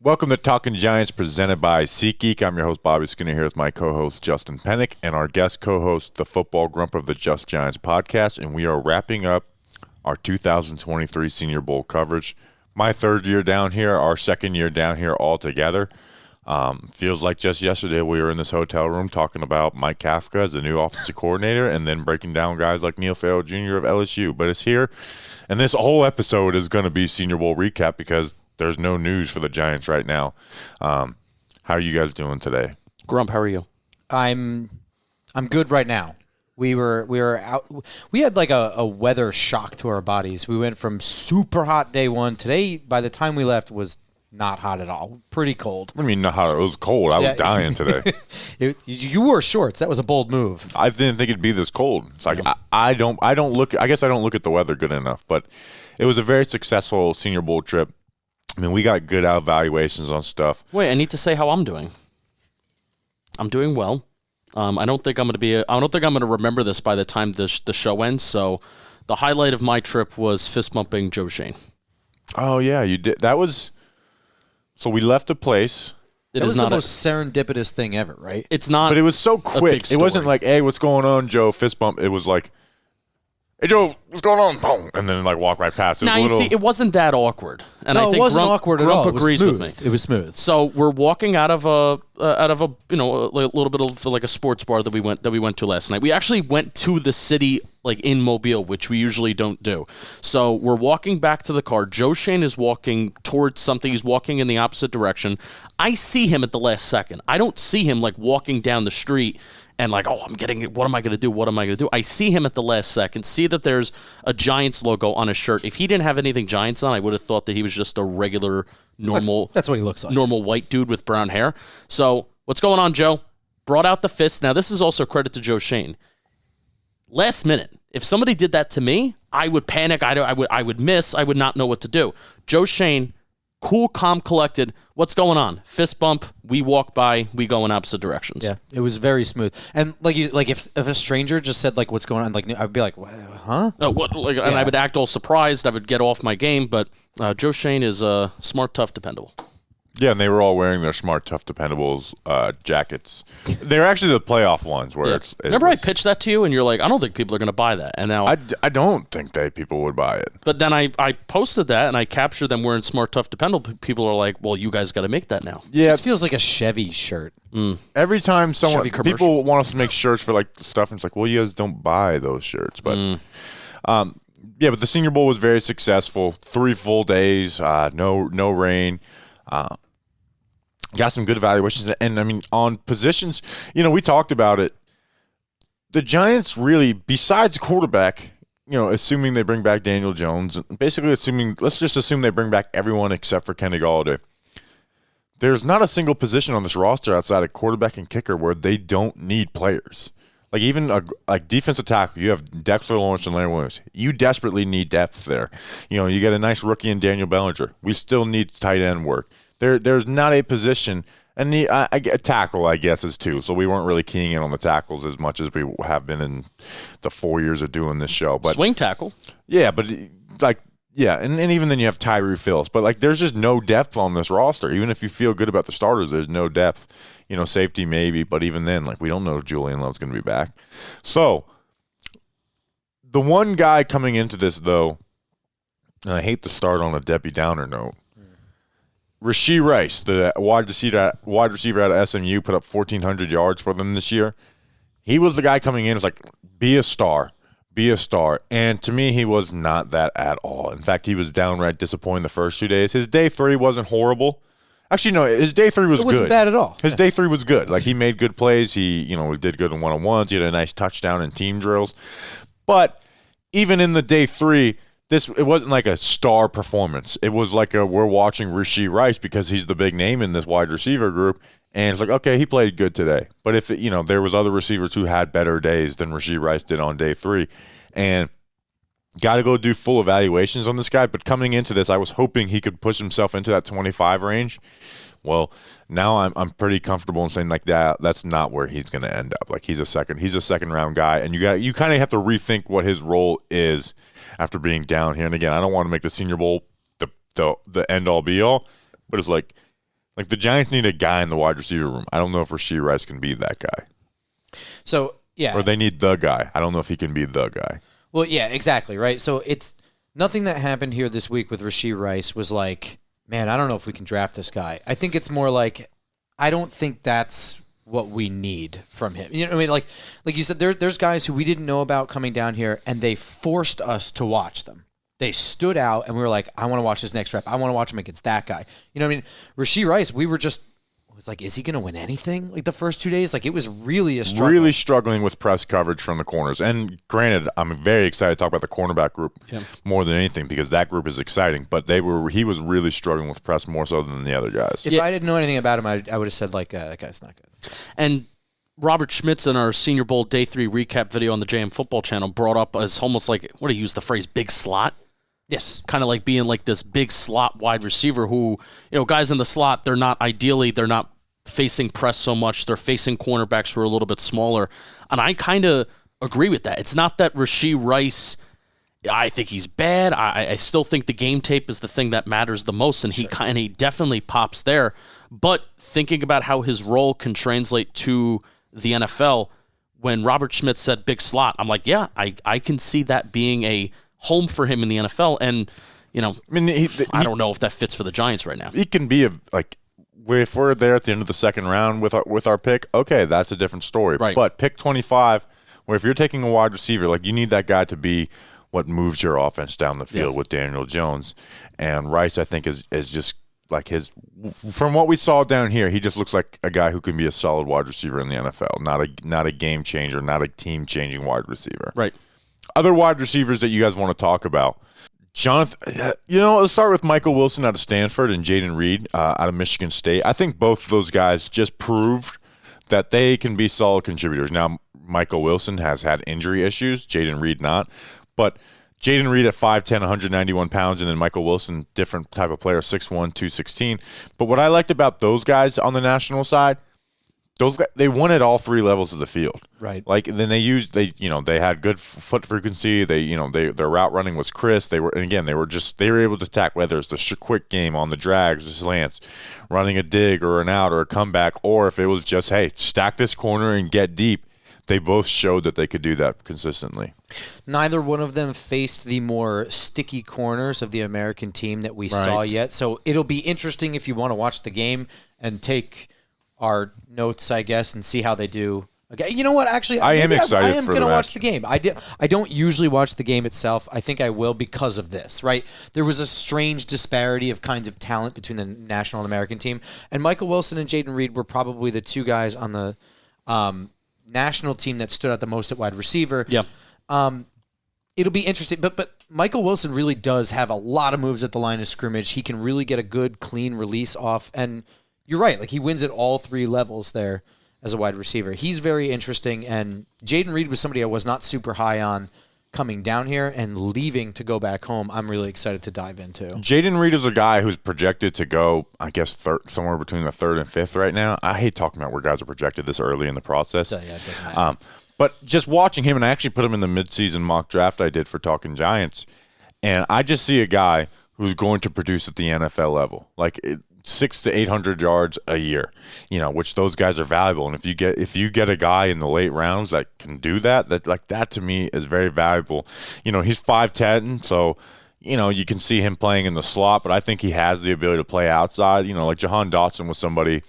Welcome to Talking Giants, presented by SeatGeek. I'm your host, Bobby Skinner, here with my co-host, Justin Pennick, and our guest co-host, the football grump of the Just Giants podcast, and we are wrapping up our 2023 Senior Bowl coverage. My third year down here, our second year down here all together. Feels like just yesterday we were in this hotel room talking about Mike Kafka as the new offensive coordinator and then breaking down guys like Neil Farrell Jr. of LSU. But it's here, and this whole episode is going to be Senior Bowl recap because there's no news for the Giants right now. How are you guys doing today? Grump, how are you? I'm good right now. We were out. We had like a weather shock to our bodies. We went from super hot day one. Today, by the time we left, was not hot at all. Pretty cold. What do you mean not hot? It was cold. I was dying today. You wore shorts. That was a bold move. I didn't think it'd be this cold. It's like I don't look. I guess I don't look at the weather good enough. But it was a very successful Senior Bowl trip. I mean, we got good evaluations on stuff. Wait, I need to say how I'm doing. I'm doing well. I don't think I'm going to remember this by the time the show ends. So, the highlight of my trip was fist bumping Joe Schoen. Oh yeah, you did. That was. So we left the place. It was the most serendipitous thing ever, right? It's not. But it was so quick. It wasn't like, "Hey, what's going on, Joe?" Fist bump. It was like, "Hey, Joe, what's going on?" Boom, and then like walk right past. Now you see, it wasn't that awkward, and no, I think it wasn't awkward at all. Grump agrees with me. It was smooth. So we're walking out of a little bit of like a sports bar that we went to last night. We actually went to the city like in Mobile, which we usually don't do. So we're walking back to the car. Joe Schoen is walking towards something. He's walking in the opposite direction. I see him at the last second. I don't see him like walking down the street and like, oh, what am I going to do? What am I going to do? I see him at the last second, see that there's a Giants logo on his shirt. If he didn't have anything Giants on, I would have thought that he was just a regular, normal. That's what he looks like. Normal white dude with brown hair. So what's going on, Joe? Brought out the fist. Now, this is also credit to Joe Schoen. Last minute, if somebody did that to me, I would panic. I would miss. I would not know what to do. Joe Schoen, cool, calm, collected. What's going on? Fist bump. We walk by. We go in opposite directions. Yeah, it was very smooth. And if a stranger just said like, "What's going on?" Like, I'd be like, "Huh?" No, and I would act all surprised. I would get off my game. But Joe Schoen is smart, tough, dependable. Yeah, and they were all wearing their smart, tough, dependables jackets. They're actually the playoff ones where it's. Remember, I pitched that to you, and you're like, "I don't think people are going to buy that." And now I don't think people would buy it. But then I posted that, and I captured them wearing smart, tough, dependable. People are like, "Well, you guys got to make that now." Yeah, it just feels like a Chevy shirt. Every time people want us to make shirts for like stuff, and it's like, well, you guys don't buy those shirts, but. Yeah, but the Senior Bowl was very successful. 3 full days, no rain. Got some good evaluations. And, I mean, on positions, we talked about it. The Giants really, besides quarterback, assuming they bring back Daniel Jones, basically let's just assume they bring back everyone except for Kenny Golladay. There's not a single position on this roster outside of quarterback and kicker where they don't need players. Like even like defensive tackle, you have Dexter Lawrence and Larry Williams. You desperately need depth there. You get a nice rookie in Daniel Bellinger. We still need tight end work. There's not a position, and I get tackle, I guess, is too. So we weren't really keying in on the tackles as much as we have been in the 4 years of doing this show. But swing tackle. Yeah, but and even then you have Tyree Phillips. But like there's just no depth on this roster. Even if you feel good about the starters, there's no depth. Safety maybe, but even then, like we don't know if Julian Love's going to be back. So the one guy coming into this, though, and I hate to start on a Debbie Downer note, Rashee Rice, the wide receiver out of SMU, put up 1,400 yards for them this year. He was the guy coming in. It's like, be a star. And to me, he was not that at all. In fact, he was downright disappointing the first 2 days. His day 3 wasn't horrible. Actually, no, his day 3 was good. It wasn't bad at all. His day 3 was good. Like, he made good plays. He did good in one-on-ones. He had a nice touchdown in team drills. But even in the day 3, it wasn't like a star performance. It was like we're watching Rashee Rice because he's the big name in this wide receiver group. And it's like, okay, he played good today. But if there was other receivers who had better days than Rashee Rice did on day 3. And got to go do full evaluations on this guy. But coming into this, I was hoping he could push himself into that 25 range. Well, now I'm pretty comfortable in saying like that's not where he's going to end up. Like he's a second round guy, and you kind of have to rethink what his role is after being down here. And again, I don't want to make the Senior Bowl the end all be all, but it's like Like the Giants need a guy in the wide receiver room. I don't know if Rashee Rice can be that guy. So, yeah. Or they need the guy. I don't know if he can be the guy. Well, yeah, exactly, right? So it's nothing that happened here this week with Rashee Rice was like, man, I don't know if we can draft this guy. I think it's more like, I don't think that's what we need from him. You know what I mean? Like you said, there's guys who we didn't know about coming down here, and they forced us to watch them. They stood out, and we were like, I want to watch his next rep. I want to watch him against that guy. You know what I mean? Rashee Rice, we were just, it was like, is he going to win anything? Like the first 2 days, like it was really a struggle. Really struggling with press coverage from the corners. And granted, I'm very excited to talk about the cornerback group more than anything because that group is exciting. But he was really struggling with press more so than the other guys. If I didn't know anything about him, I would have said like, that guy's not good. And Robert Schmitz in our Senior Bowl Day 3 recap video on the JM Football Channel brought up as almost like, what do you use the phrase, big slot? Yes. Kind of like being like this big slot wide receiver who, guys in the slot, they're not facing press so much. They're facing cornerbacks who are a little bit smaller. And I kind of agree with that. It's not that Rashee Rice, I think he's bad. I still think the game tape is the thing that matters the most, and he definitely pops there. But thinking about how his role can translate to the NFL, when Robert Schmitz said big slot, I'm like, yeah, I can see that being a home for him in the NFL. And, I don't know if that fits for the Giants right now. He can be if we're there at the end of the second round with our pick, okay, that's a different story. Right. But pick 25, where if you're taking a wide receiver, like you need that guy to be what moves your offense down the field with Daniel Jones. And Rice, I think, is just like from what we saw down here, he just looks like a guy who can be a solid wide receiver in the NFL, not a game changer, not a team-changing wide receiver. Right. Other wide receivers that you guys want to talk about. Jonathan, let's start with Michael Wilson out of Stanford and Jaden Reed out of Michigan State. I think both of those guys just proved that they can be solid contributors. Now, Michael Wilson has had injury issues, Jaden Reed not. But Jaden Reed at 5'10", 191 pounds, and then Michael Wilson, different type of player, 6'1", 216. But what I liked about those guys on the national side, those guys, they won at all three levels of the field. Right. Like then they had good foot frequency. Their route running was crisp. They were able to attack whether it's the quick game on the drags, the slants, running a dig or an out or a comeback, or if it was just, hey, stack this corner and get deep. They both showed that they could do that consistently. Neither one of them faced the more sticky corners of the American team that we saw yet. So it'll be interesting if you want to watch the game and take our notes, I guess, and see how they do. Okay, you know what? Actually, I am excited. I am going to watch the game. I don't usually watch the game itself. I think I will because of this. Right? There was a strange disparity of kinds of talent between the national and American team, and Michael Wilson and Jaden Reed were probably the two guys on the national team that stood out the most at wide receiver. Yeah. It'll be interesting, but Michael Wilson really does have a lot of moves at the line of scrimmage. He can really get a good, clean release off, and you're right. Like he wins at all three levels there as a wide receiver. He's very interesting, and Jaden Reed was somebody I was not super high on coming down here and leaving to go back home. I'm really excited to dive into. Jaden Reed is a guy who's projected to go, I guess, somewhere between the third and fifth right now. I hate talking about where guys are projected this early in the process. So, yeah, it doesn't matter. But just watching him, and I actually put him in the midseason mock draft I did for Talking Giants, and I just see a guy who's going to produce at the NFL level. Like 600 to 800 yards a year, which those guys are valuable. And if you get a guy in the late rounds that can do that to me is very valuable. He's 5'10", so you can see him playing in the slot, but I think he has the ability to play outside. Like Jahan Dotson was somebody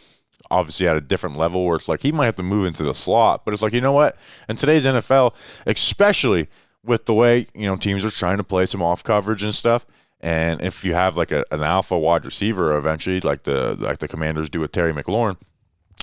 obviously at a different level where it's like he might have to move into the slot, but it's like, you know what? In today's NFL, especially with the way teams are trying to play some off coverage and stuff. And if you have like an alpha wide receiver eventually, like the Commanders do with Terry McLaurin,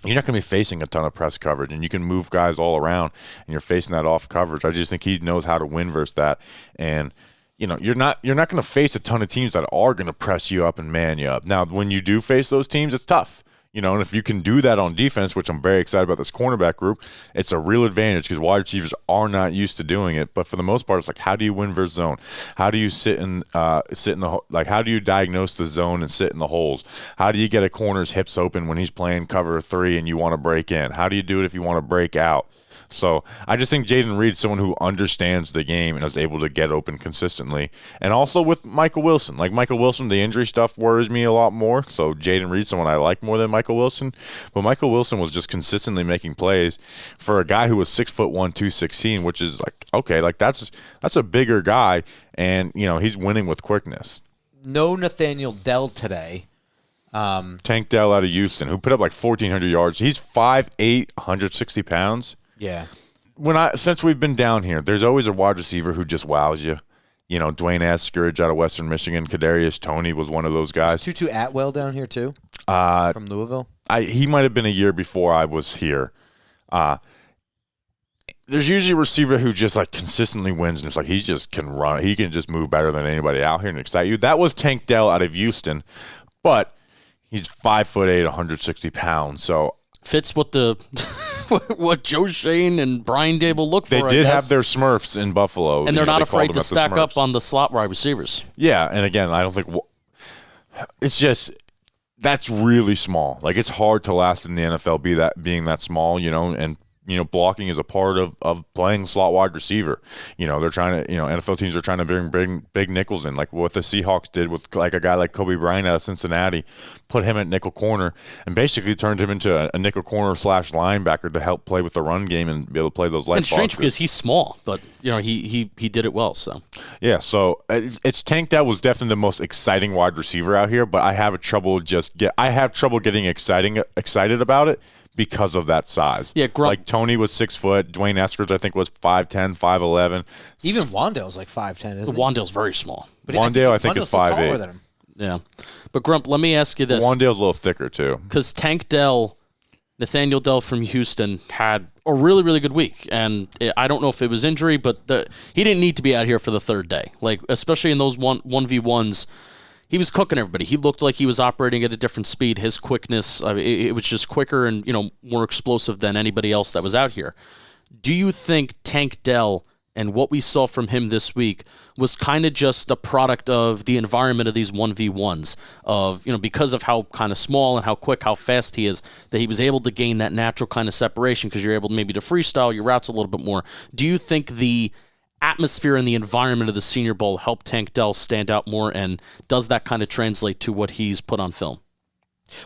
you're not going to be facing a ton of press coverage, and you can move guys all around, and you're facing that off coverage. I just think he knows how to win versus that. And you're not going to face a ton of teams that are going to press you up and man you up. Now, when you do face those teams, it's tough. And if you can do that on defense, which I'm very excited about this cornerback group, it's a real advantage because wide receivers are not used to doing it. But for the most part, it's like, how do you win versus zone? How do you sit in the how do you diagnose the zone and sit in the holes? How do you get a corner's hips open when he's playing cover 3 and you want to break in? How do you do it if you want to break out? So I just think Jaden Reed's someone who understands the game and is able to get open consistently. And also with Michael Wilson. Like Michael Wilson, the injury stuff worries me a lot more. So Jaden Reed's someone I like more than Michael Wilson. But Michael Wilson was just consistently making plays for a guy who was 6'1", 216, which is like, okay, like that's a bigger guy, and he's winning with quickness. No Nathaniel Dell today. Tank Dell out of Houston, who put up like 1,400 yards. He's 5'8", 160 pounds. Yeah. Since we've been down here, there's always a wide receiver who just wows you. Dwayne Eskridge out of Western Michigan. Kadarius Toney was one of those guys. Is Tutu Atwell down here too? From Louisville? He might have been a year before I was here. There's usually a receiver who just like consistently wins, and it's like he just can run. He can just move better than anybody out here and excite you. That was Tank Dell out of Houston, but he's 5'8", 160 pounds. So fits what the what Joe Schoen and Brian Dable look for. They did have their Smurfs in Buffalo, and they're not afraid to stack up on the slot wide receivers. Yeah, and again, I don't think it's just that's really small. Like it's hard to last in the NFL being that small, and blocking is a part of playing slot wide receiver. They're trying to, NFL teams are trying to bring big nickels in, like what the Seahawks did with like a guy like Kobe Bryant out of Cincinnati, put him at nickel corner and basically turned him into a nickel corner / linebacker to help play with the run game and be able to play those light boxes. And strange because he's small, but he did it well. So yeah, so it's Tank that was definitely the most exciting wide receiver out here, but I have trouble getting excited about it because of that size. Yeah, like Toney was 6 foot. Dwayne Eskridge, I think, was 5'10", 5'11". Even Wandale's like 5'10", isn't he? Wandale's very small. But Wandale, I think, is 5'8". taller than him. Yeah. But Grump, let me ask you this. Wandale's a little thicker, too. Because Nathaniel Dell from Houston had a really, really good week. And I don't know if it was injury, but he didn't need to be out here for the third day. Like, especially in those 1v1s, he was cooking everybody. He looked like he was operating at a different speed. His quickness, it was just quicker and more explosive than anybody else that was out here. Do you think Tank Dell and what we saw from him this week was kind of just a product of the environment of these 1v1s, of because of how kind of small and how quick, how fast he is, that he was able to gain that natural kind of separation because you're able maybe to freestyle your routes a little bit more? Do you think the atmosphere and the environment of the Senior Bowl helped Tank Dell stand out more, and does that kind of translate to what he's put on film?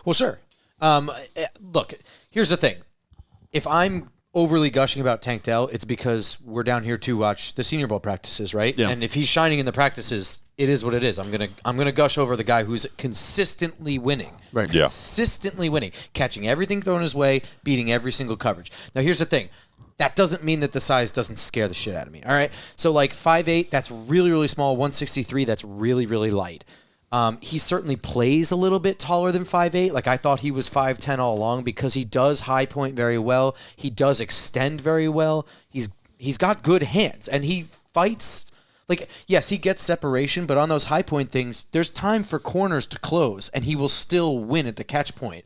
Well, sure. Look, here's the thing. If I'm overly gushing about Tank Dell, it's because we're down here to watch the Senior Bowl practices, right? Yeah. And if he's shining in the practices, it is what it is. I'm gonna gush over the guy who's consistently winning. Right. Yeah. Consistently winning, catching everything thrown his way, beating every single coverage. Now, here's the thing. That doesn't mean that the size doesn't scare the shit out of me. All right. So like 5'8", that's really, really small. 163, that's really, really light. He certainly plays a little bit taller than 5'8". Like I thought he was 5'10" all along because he does high point very well. He does extend very well. He's got good hands and he fights. Like, yes, he gets separation, but on those high point things, there's time for corners to close and he will still win at the catch point.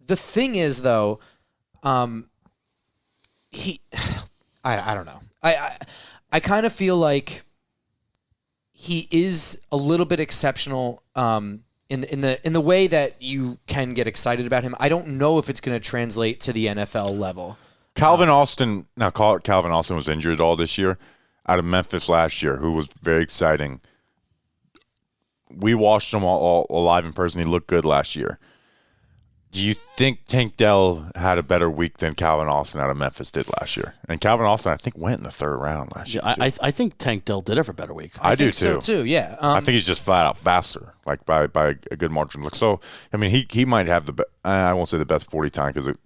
The thing is though, I don't know. I kind of feel like he is a little bit exceptional in the way that you can get excited about him. I don't know if it's going to translate to the NFL level. Calvin Austin was injured all this year out of Memphis last year, who was very exciting. We watched him all live in person. He looked good last year. Do you think Tank Dell had a better week than Calvin Austin out of Memphis did last year? And Calvin Austin, I think, went in the third round last year. I think Tank Dell did have a better week. I do so too. Yeah. I think he's just flat out faster, like by a good margin. Like so, I mean, he might have I won't say the best 40 time because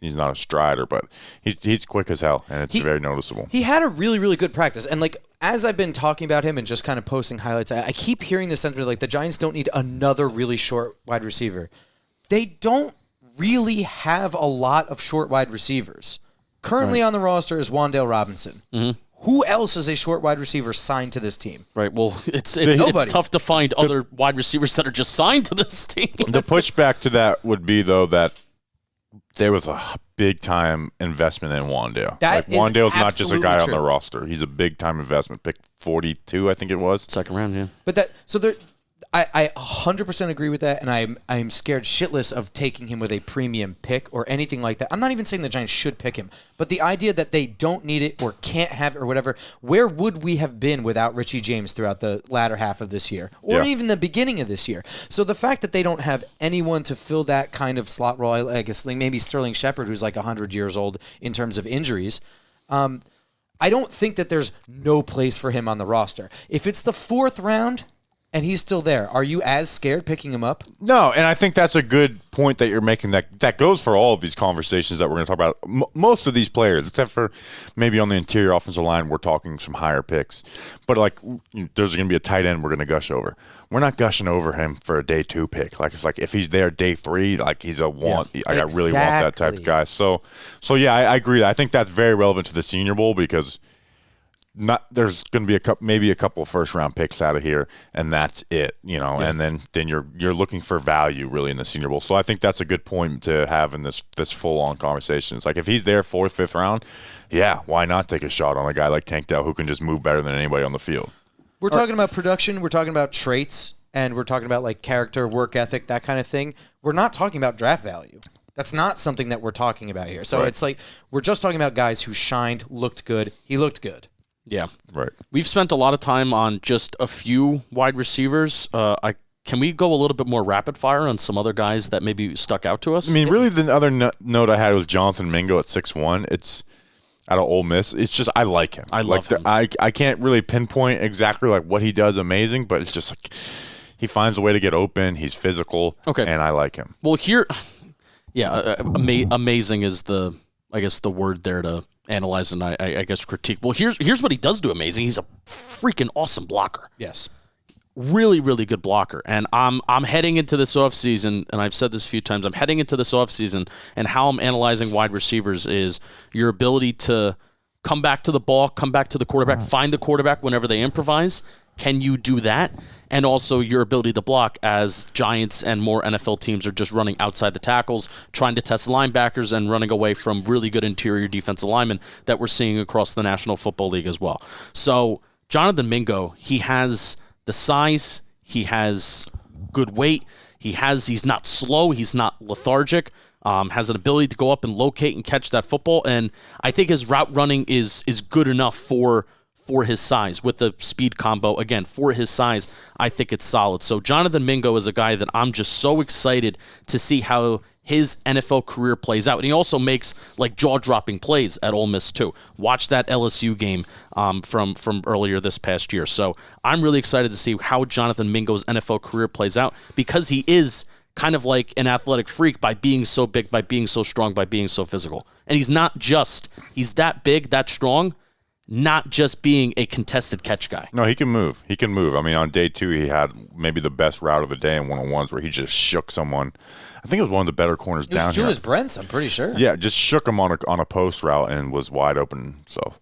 he's not a strider, but he's quick as hell, and it's very noticeable. He had a really, really good practice, and like as I've been talking about him and just kind of posting highlights, I keep hearing this sentiment like the Giants don't need another really short wide receiver. They don't really have a lot of short wide receivers. Currently on the roster is Wandale Robinson. Mm-hmm. Who else is a short wide receiver signed to this team? Right. Well, it's tough to find other wide receivers that are just signed to this team. The pushback to that would be, though, that there was a big-time investment in Wandale. Wandale's not just a guy on the roster. He's a big-time investment. Pick 42, I think it was. Second round, yeah. But I 100% agree with that, and I'm scared shitless of taking him with a premium pick or anything like that. I'm not even saying the Giants should pick him, but the idea that they don't need it or can't have it or whatever, where would we have been without Richie James throughout the latter half of this year or even the beginning of this year? So the fact that they don't have anyone to fill that kind of slot role, I guess like maybe Sterling Shepard, who's like 100 years old in terms of injuries, I don't think that there's no place for him on the roster. If it's the 4th round and he's still there, are you as scared picking him up? No, and I think that's a good point that you're making. That goes for all of these conversations that we're going to talk about. Most of these players, except for maybe on the interior offensive line, we're talking some higher picks. But like, there's going to be a tight end we're going to gush over. We're not gushing over him for a day 2 pick. Like, it's like if he's there day 3, like he's a want. Yeah, I really want that type of guy. So yeah, I agree. I think that's very relevant to the Senior Bowl because there's going to be maybe a couple of first-round picks out of here, and that's it, And then you're looking for value really in the Senior Bowl. So I think that's a good point to have in this full-on conversation. It's like if he's there 4th, 5th round, yeah, why not take a shot on a guy like Tank Dell who can just move better than anybody on the field? We're talking about production. We're talking about traits, and we're talking about like character, work ethic, that kind of thing. We're not talking about draft value. That's not something that we're talking about here. So It's like we're just talking about guys who shined, looked good. He looked good. Yeah. Right. We've spent a lot of time on just a few wide receivers. Can we go a little bit more rapid fire on some other guys that maybe stuck out to us? I mean, really the other note I had was Jonathan Mingo at 6'1". It's out of Ole Miss. It's just I like him. I love him. I can't really pinpoint exactly like what he does amazing, but it's just like he finds a way to get open. He's physical. Okay. And I like him. Well, amazing is the word there to analyze and I guess critique. Well, here's what he does do amazing. He's a freaking awesome blocker. Yes. Really, really good blocker. And I'm heading into this offseason, and I've said this a few times, I'm heading into this offseason, and how I'm analyzing wide receivers is your ability to come back to the ball, come back to the quarterback, find the quarterback whenever they improvise. Can you do that? And also your ability to block as Giants and more NFL teams are just running outside the tackles, trying to test linebackers and running away from really good interior defensive linemen that we're seeing across the National Football League as well. So Jonathan Mingo, he has the size, he has good weight, he's not slow, he's not lethargic, has an ability to go up and locate and catch that football, and I think his route running is good enough for his size with the speed combo. Again, for his size, I think it's solid. So Jonathan Mingo is a guy that I'm just so excited to see how his NFL career plays out. And he also makes like jaw-dropping plays at Ole Miss too. Watch that LSU game from earlier this past year. So I'm really excited to see how Jonathan Mingo's NFL career plays out because he is kind of like an athletic freak by being so big, by being so strong, by being so physical. And he's that big, that strong, not just being a contested catch guy. No, he can move. I mean, on day 2, he had maybe the best route of the day in one-on-ones where he just shook someone. I think it was one of the better corners down here. Julius Brents, I'm pretty sure. Yeah, just shook him on a post route and was wide open. So,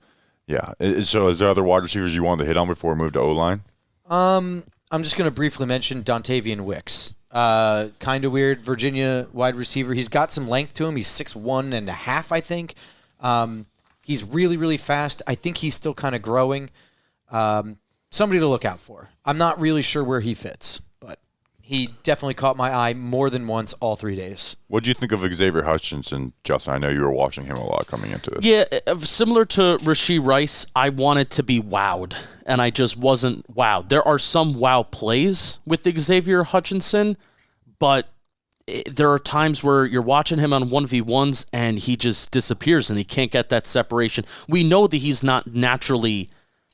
yeah. So is there other wide receivers you wanted to hit on before we move to O-line? I'm just going to briefly mention Dontavian Wicks. Kind of weird Virginia wide receiver. He's got some length to him. He's 6'1.5", I think. He's really, really fast. I think he's still kind of growing. Somebody to look out for. I'm not really sure where he fits, but he definitely caught my eye more than once all 3 days. What do you think of Xavier Hutchinson, Justin? I know you were watching him a lot coming into this. Yeah, similar to Rashee Rice, I wanted to be wowed, and I just wasn't wowed. There are some wow plays with Xavier Hutchinson, but there are times where you're watching him on 1v1s and he just disappears and he can't get that separation. We know that he's not naturally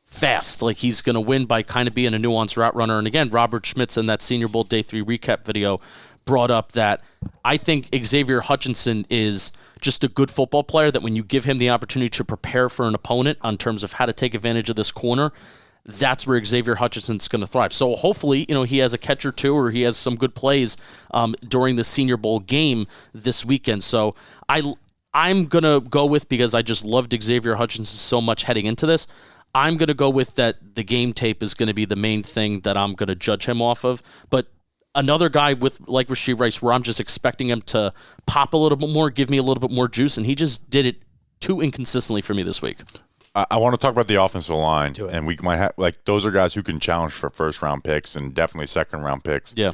fast. Like he's going to win by kind of being a nuanced route runner. And again, Robert Schmitz in that Senior Bowl Day 3 recap video brought up that I think Xavier Hutchinson is just a good football player that when you give him the opportunity to prepare for an opponent on terms of how to take advantage of this corner, that's where Xavier Hutchinson's going to thrive. So hopefully, he has a catch or two or he has some good plays during the Senior Bowl game this weekend. So I'm going to go with, because I just loved Xavier Hutchinson so much heading into this, I'm going to go with that the game tape is going to be the main thing that I'm going to judge him off of. But another guy like Rashee Rice, where I'm just expecting him to pop a little bit more, give me a little bit more juice, and he just did it too inconsistently for me this week. I want to talk about the offensive line, Do it. and we might have those are guys who can challenge for first round picks and definitely second round picks. Yeah.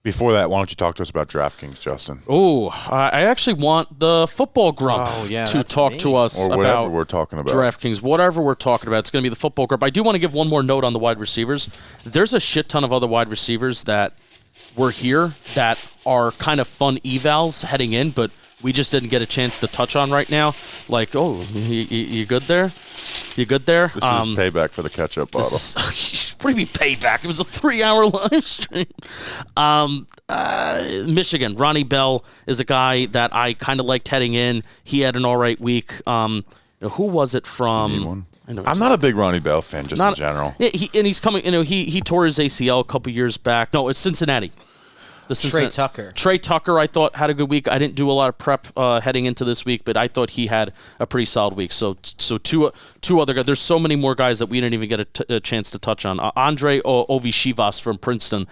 Before that, why don't you talk to us about DraftKings, Justin? Oh, I actually want the football grump to talk to us Or whatever about we're talking about. DraftKings, whatever we're talking about. It's going to be the football grump. I do want to give one more note on the wide receivers. There's a shit ton of other wide receivers that were here that are kind of fun evals heading in, but we just didn't get a chance to touch on right now. Like, you good there? You good there? This is payback for the ketchup bottle. What do you mean payback? It was a 3-hour live stream. Michigan, Ronnie Bell is a guy that I kind of liked heading in. He had an all right week. Who was it from? I'm not a big Ronnie Bell fan, just in general. Yeah, he's coming. He tore his ACL a couple years back. No, it's Cincinnati. Trey Tucker. Trey Tucker, I thought, had a good week. I didn't do a lot of prep heading into this week, but I thought he had a pretty solid week. So two other guys. There's so many more guys that we didn't even get a chance to touch on. Andre Ovishivas from Princeton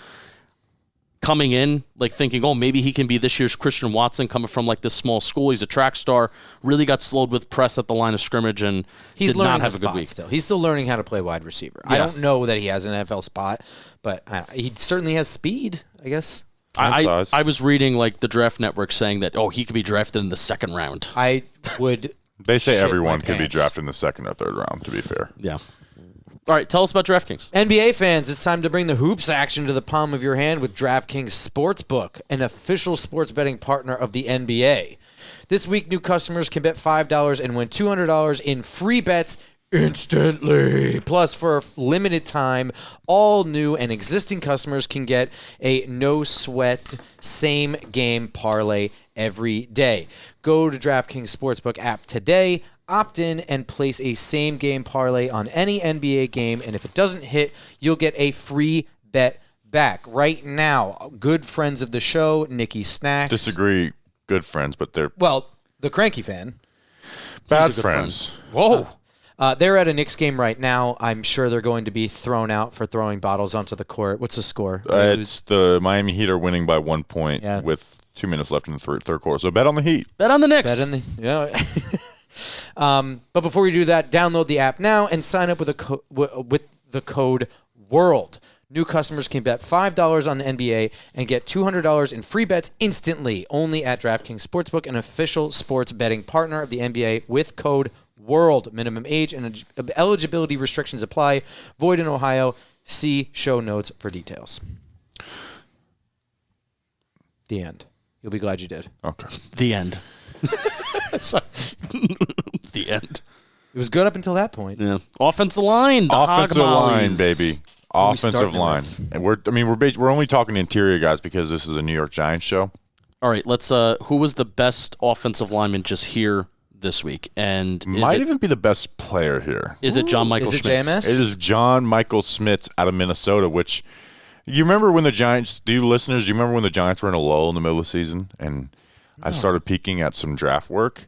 coming in, thinking, maybe he can be this year's Christian Watson coming from this small school. He's a track star. Really got slowed with press at the line of scrimmage and he's did learning not have the a good spot week. Still. He's still learning how to play wide receiver. Yeah. I don't know that he has an NFL spot, but he certainly has speed, I guess. I was reading the Draft Network saying that he could be drafted in the second round. I would. They say everyone could be drafted in the second or third round. To be fair, yeah. All right, tell us about DraftKings. NBA fans, it's time to bring the hoops action to the palm of your hand with DraftKings Sportsbook, an official sports betting partner of the NBA. This week, new customers can bet $5 and win $200 in free bets instantly. Plus, for a limited time, all new and existing customers can get a no-sweat same-game parlay every day. Go to DraftKings Sportsbook app today, opt in, and place a same-game parlay on any NBA game, and if it doesn't hit, you'll get a free bet back. Right now, good friends of the show, Nikki Snacks. Disagree, good friends, but they're... Well, the cranky fan. Bad friends. Whoa. They're at a Knicks game right now. I'm sure they're going to be thrown out for throwing bottles onto the court. What's the score? It's the Miami Heat are winning by 1 point with 2 minutes left in the third quarter. So bet on the Heat. Bet on the Knicks. But before you do that, download the app now and sign up with the code WORLD. New customers can bet $5 on the NBA and get $200 in free bets instantly. Only at DraftKings Sportsbook, an official sports betting partner of the NBA, with code WORLD. Minimum age and eligibility restrictions apply. Void in Ohio. See show notes for details. The end. You'll be glad you did. Okay. The end. The end. It was good up until that point. Yeah. Offensive line. Offensive line, baby. Offensive line. And we're only talking interior guys because this is a New York Giants show. All right, let's who was the best offensive lineman just here this week? And might even be the best player here. Is it John Michael Schmitz? Is it JMS? It is John Michael Schmitz out of Minnesota, which you remember when the Giants, do you remember when the Giants were in a lull in the middle of the season and I started peeking at some draft work?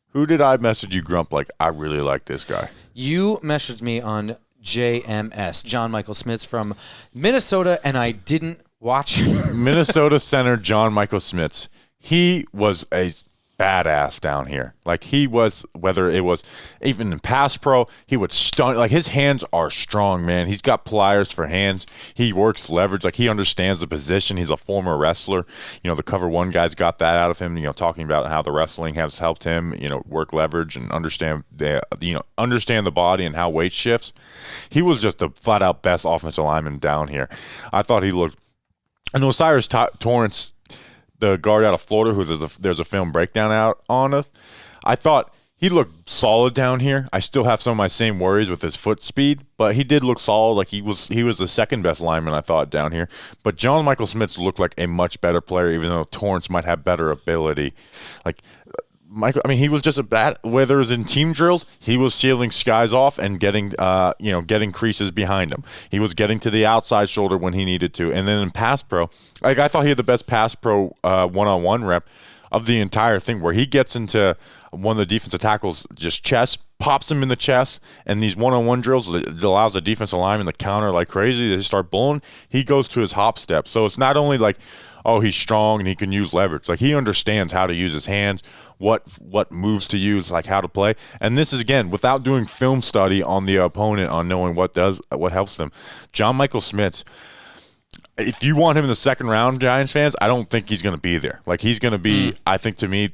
Who did I message you, Grump, I really like this guy? You messaged me on JMS, John Michael Schmitz from Minnesota, and I didn't watch him. Minnesota center John Michael Schmitz. He was a badass down here. He was, whether it was even in pass pro, he would stun. His hands are strong, man. He's got pliers for hands. He works leverage. He understands the position. He's a former wrestler. The cover one guys got that out of him. Talking about how the wrestling has helped him. Work leverage and understand the body and how weight shifts. He was just the flat out best offensive lineman down here. I thought he looked. And Osiris Torrance, the guard out of Florida, who there's a film breakdown out on it. I thought he looked solid down here. I still have some of my same worries with his foot speed, but he did look solid. He was the second best lineman, I thought, down here. But John Michael Schmitz looked like a much better player, even though Torrance might have better ability. He was just whether it was in team drills, he was sealing guys off and getting creases behind him. He was getting to the outside shoulder when he needed to. And then in pass pro, I thought he had the best pass pro one-on-one rep of the entire thing, where he gets into one of the defensive tackles' just chest, pops him in the chest, and these one-on-one drills, it allows the defensive lineman to counter like crazy. They start bullying. He goes to his hop step. So it's not only oh, he's strong and he can use leverage. Like, he understands how to use his hands, what moves to use, like how to play. And this is, again, without doing film study on the opponent, on knowing what helps them. John Michael Schmitz, if you want him in the second round, Giants fans, I don't think he's going to be there. Like, he's going to be, I think, to me,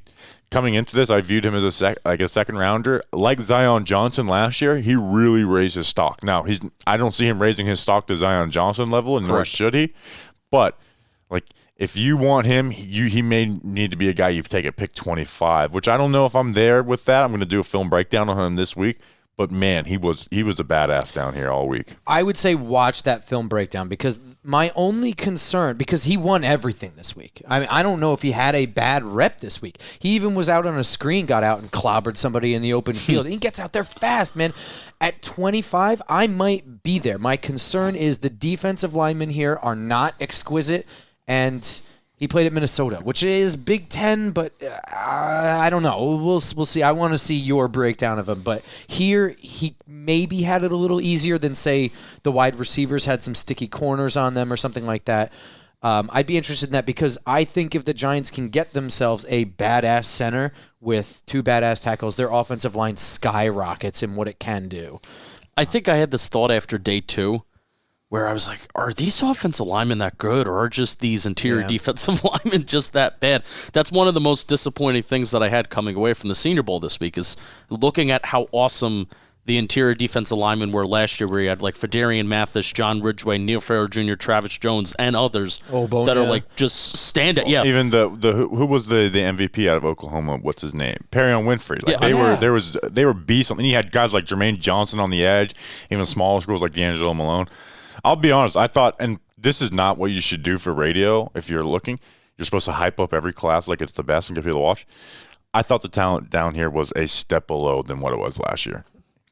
coming into this, I viewed him as a second rounder. Like Zion Johnson last year, he really raised his stock. Now, I don't see him raising his stock to Zion Johnson level, and nor should he. But, like, if you want him, he may need to be a guy you take at pick 25, which I don't know if I'm there with that. I'm going to do a film breakdown on him this week. But, man, he was a badass down here all week. I would say watch that film breakdown, because my only concern, because he won everything this week. I mean, I don't know if he had a bad rep this week. He even was out on a screen, got out and clobbered somebody in the open field. And he gets out there fast, man. At 25, I might be there. My concern is the defensive linemen here are not exquisite, and he played at Minnesota, which is Big Ten, but I don't know. We'll see. I want to see your breakdown of him. But here, he maybe had it a little easier than, say, the wide receivers had some sticky corners on them or something like that. I'd be interested in that, because I think if the Giants can get themselves a badass center with two badass tackles, their offensive line skyrockets in what it can do. I think I had this thought after day 2, where I was like, are these offensive linemen that good, or are just these interior defensive linemen just that bad? That's one of the most disappointing things that I had coming away from the Senior Bowl this week, is looking at how awesome the interior defensive linemen were last year, where you had like Fedarian Mathis, John Ridgway, Neil Farrow Jr., Travis Jones, and others that are like just stand out. Yeah, even who was the MVP out of Oklahoma? What's his name? Perrion Winfrey. Like, they were beasts. And you had guys like Jermaine Johnson on the edge, even smaller schools like D'Angelo Malone. I'll be honest, I thought, and this is not what you should do for radio if you're looking. You're supposed to hype up every class like it's the best and get people to watch. I thought the talent down here was a step below than what it was last year,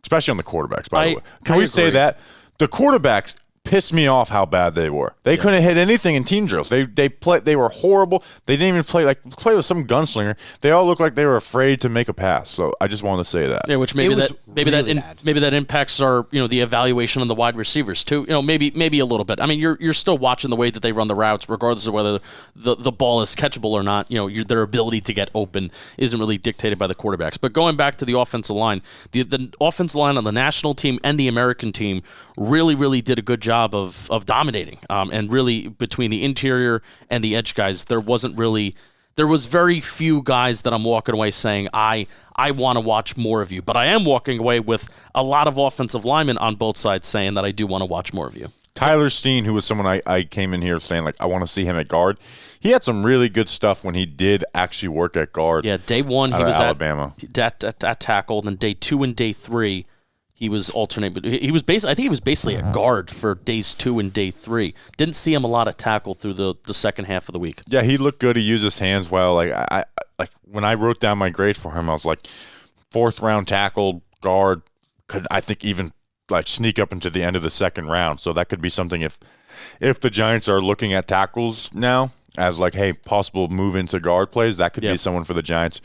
especially on the quarterbacks, by the way. Can we say that? The quarterbacks pissed me off how bad they were. They couldn't hit anything in team drills. They were horrible. They didn't even play with some gunslinger. They all looked like they were afraid to make a pass. So I just wanted to say that. Yeah, which maybe that impacts our, the evaluation on the wide receivers too. Maybe a little bit. I mean, you're still watching the way that they run the routes, regardless of whether the ball is catchable or not. Their ability to get open isn't really dictated by the quarterbacks. But going back to the offensive line, the offensive line on the national team and the American team really, really did a good job of dominating. And really, between the interior and the edge guys, there was very few guys that I'm walking away saying, I want to watch more of you. But I am walking away with a lot of offensive linemen on both sides saying that I do want to watch more of you. Tyler Steen, who was someone I came in here saying, like, I want to see him at guard. He had some really good stuff when he did actually work at guard. Yeah, day 1 he was Alabama. At tackle, and then day 2 and day 3 he was alternate, but he was basically a guard for days 2 and day 3. Didn't see him a lot of tackle through the second half of the week. Yeah, he looked good. He used his hands well. Like when I wrote down my grade for him, I was like, 4th round tackle, guard, could I think even like sneak up into the end of the 2nd round. So that could be something if the Giants are looking at tackles now as like, hey, possible move into guard plays, that could be someone for the Giants.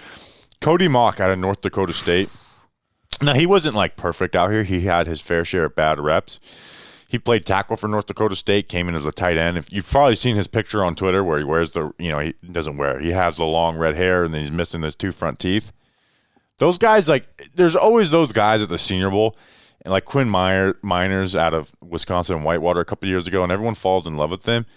Cody Mock out of North Dakota State. Now, he wasn't, like, perfect out here. He had his fair share of bad reps. He played tackle for North Dakota State, came in as a tight end. If you've probably seen his picture on Twitter where he wears he doesn't wear it. He has the long red hair, and then he's missing his 2 front teeth. Those guys, like, there's always those guys at the Senior Bowl, and like Quinn Miners out of Wisconsin and Whitewater a couple of years ago, and everyone falls in love with them.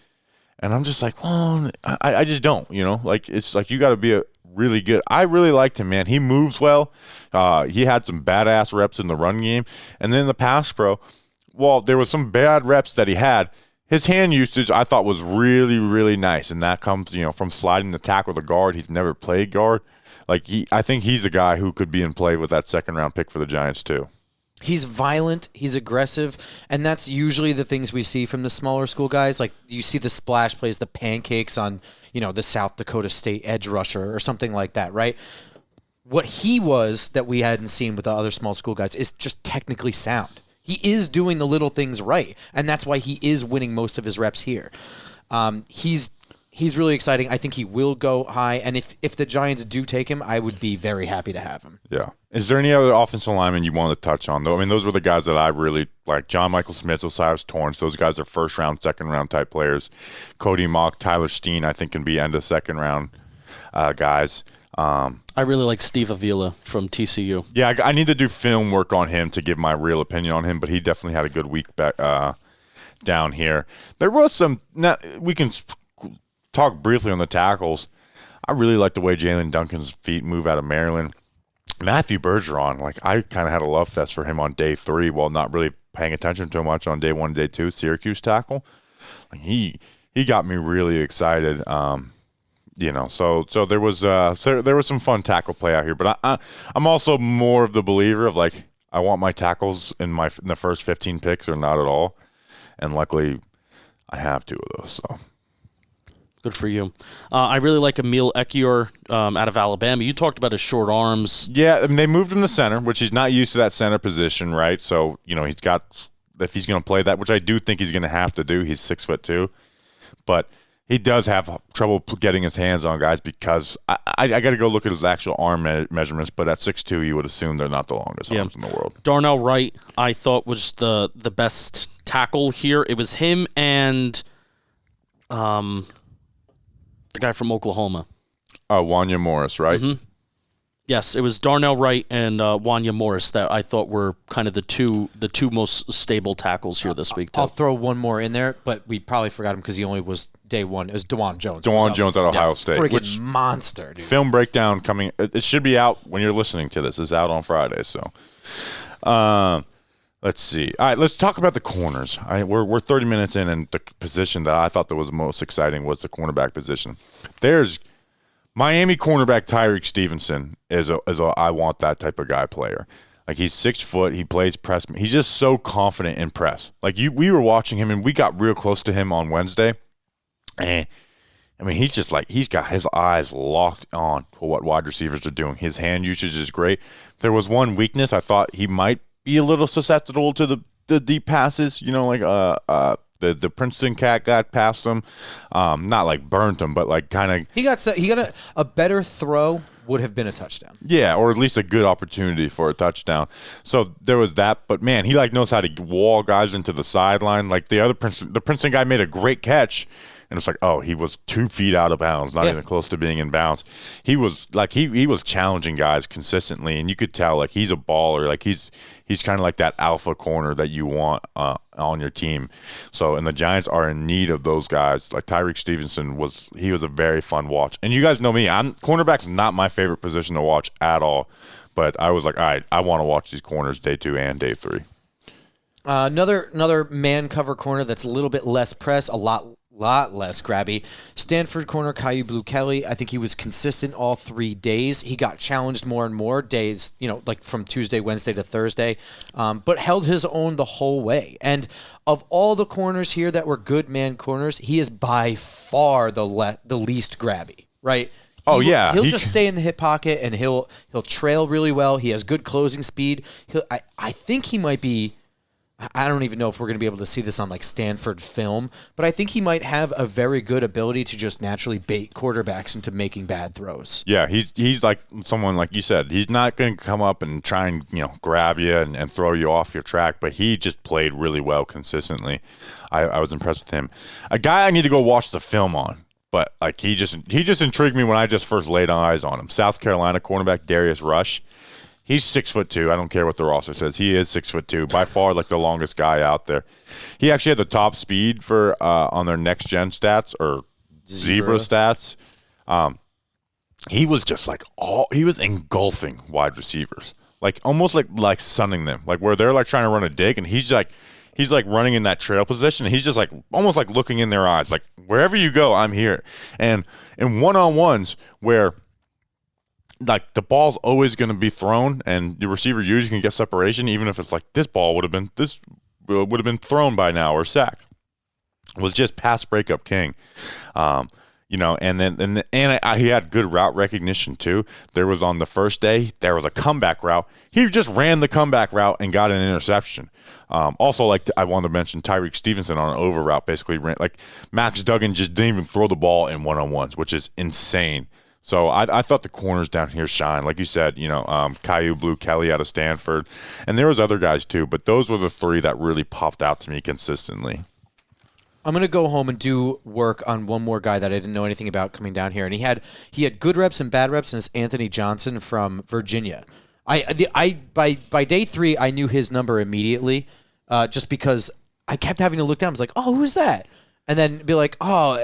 And I'm just like, well, I just don't, Like, it's like you got to be a really good. I really liked him, man. He moves well. He had some badass reps in the run game. And then the pass pro, well, there was some bad reps that he had. His hand usage, I thought, was really, really nice. And that comes, from sliding the tackle the guard. He's never played guard. Like, I think he's a guy who could be in play with that 2nd-round pick for the Giants, too. He's violent, he's aggressive, and that's usually the things we see from the smaller school guys. Like, you see the splash plays, the pancakes on, the South Dakota State edge rusher or something like that, right? What he was that we hadn't seen with the other small school guys is just technically sound. He is doing the little things right, and that's why he is winning most of his reps here. He's He's really exciting. I think he will go high. And if the Giants do take him, I would be very happy to have him. Yeah. Is there any other offensive linemen you want to touch on, though? I mean, those were the guys that I really like. John Michael Smith, Osiris Torrance. Those guys are first-round, second-round type players. Cody Mock, Tyler Steen, I think, can be end of second-round guys. I really like Steve Avila from TCU. Yeah, I need to do film work on him to give my real opinion on him, but he definitely had a good week back down here. There was some we can talk briefly on the tackles. I really like the way Jalen Duncan's feet move out of Maryland. Matthew Bergeron, like I kind of had a love fest for him on day 3 while not really paying attention to him much on day 1, day 2, Syracuse tackle. Like he got me really excited. So there was some fun tackle play out here, but I'm also more of the believer of like I want my tackles in the first 15 picks or not at all, and luckily I have 2 of those. So good for you. I really like Emil Ekiyor out of Alabama. You talked about his short arms. Yeah, I mean, they moved him to center, which he's not used to that center position, right? So he's got if he's going to play that, which I do think he's going to have to do. He's 6'2", but he does have trouble getting his hands on guys because I got to go look at his actual arm measurements, but at 6'2", you would assume they're not the longest arms in the world. Darnell Wright, I thought, was the best tackle here. It was him and the guy from Oklahoma. Wanya Morris, right? Mm-hmm. Yes, it was Darnell Wright and Wanya Morris that I thought were kind of the two most stable tackles here this week. I'll throw one more in there, but we probably forgot him because he only was day 1. It was DeJuan Jones. DeJuan Jones at Ohio State. Friggin' monster, dude. Film breakdown coming. It should be out when you're listening to this. It's out on Friday, so. Let's see. All right, let's talk about the corners. We're 30 minutes in, and the position that I thought that was the most exciting was the cornerback position. There's Miami cornerback Tyreek Stevenson is a I want that type of guy player. Like he's 6 foot, he plays press. He's just so confident in press. Like we were watching him, and we got real close to him on Wednesday, and I mean he's just like he's got his eyes locked on to what wide receivers are doing. His hand usage is great. There was one weakness I thought he might be a little susceptible to the deep passes, the Princeton cat got past him, not like burnt him, but like kind of he got a better throw would have been a touchdown. Yeah, or at least a good opportunity for a touchdown. So there was that, but man, he like knows how to wall guys into the sideline. Like the Princeton guy made a great catch. And it's like, oh, he was 2 feet out of bounds, not even close to being in bounds. He was like he was challenging guys consistently, and you could tell like he's a baller. Like he's kind of like that alpha corner that you want on your team. So, and the Giants are in need of those guys. Like Tyreek Stevenson was a very fun watch. And you guys know me, cornerback's not my favorite position to watch at all. But I was like, all right, I want to watch these corners day 2 and day 3. Another man cover corner that's a little bit less press, a lot less grabby. Stanford corner Caillou Blue Kelly. I think he was consistent all 3 days. He got challenged more and more days, like from Tuesday, Wednesday to Thursday, but held his own the whole way. And of all the corners here that were good man corners, he is by far the least grabby, right? He'll just stay in the hip pocket and he'll trail really well. He has good closing speed. I think he might be. I don't even know if we're going to be able to see this on like Stanford film, but I think he might have a very good ability to just naturally bait quarterbacks into making bad throws. Yeah, he's like someone like you said. He's not going to come up and try and grab you and throw you off your track, but he just played really well consistently. I was impressed with him. A guy I need to go watch the film on, but like he just intrigued me when I just first laid eyes on him. South Carolina cornerback Darius Rush. He's 6'2". I don't care what the roster says. He is 6'2", by far like the longest guy out there. He actually had the top speed for on their next gen stats or zebra stats. He was just like he was engulfing wide receivers, like almost like sunning them, like where they're like trying to run a dig, and he's like running in that trail position. And he's just like almost like looking in their eyes, like wherever you go, I'm here. And in one-on-ones where like the ball's always going to be thrown, and the receiver usually can get separation, even if it's like this ball would have been thrown by now or sacked. Was just pass breakup king. He had good route recognition too. There was on the first day, there was a comeback route. He just ran the comeback route and got an interception. Also, like I wanted to mention Tyreek Stevenson on an over route basically ran like Max Duggan just didn't even throw the ball in one-on-ones, which is insane. So I thought the corners down here shine. Like you said, Caillou Blue Kelly out of Stanford. And there was other guys too, but those were the three that really popped out to me consistently. I'm going to go home and do work on one more guy that I didn't know anything about coming down here. And he had good reps and bad reps, and it's Anthony Johnson from Virginia. By day 3, I knew his number immediately just because I kept having to look down. I was like, oh, who is that? And then be like, oh,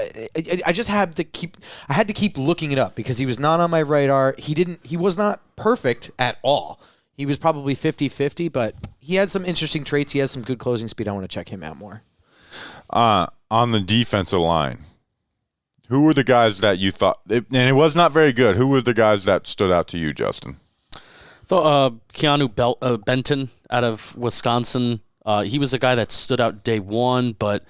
I just had to keep looking it up because he was not on my radar. He was not perfect at all. He was probably 50-50, but he had some interesting traits. He has some good closing speed. I want to check him out more. On the defensive line, who were the guys that you thought, and it was not very good, who were the guys that stood out to you, Justin? Keanu Benton out of Wisconsin. He was a guy that stood out day 1, but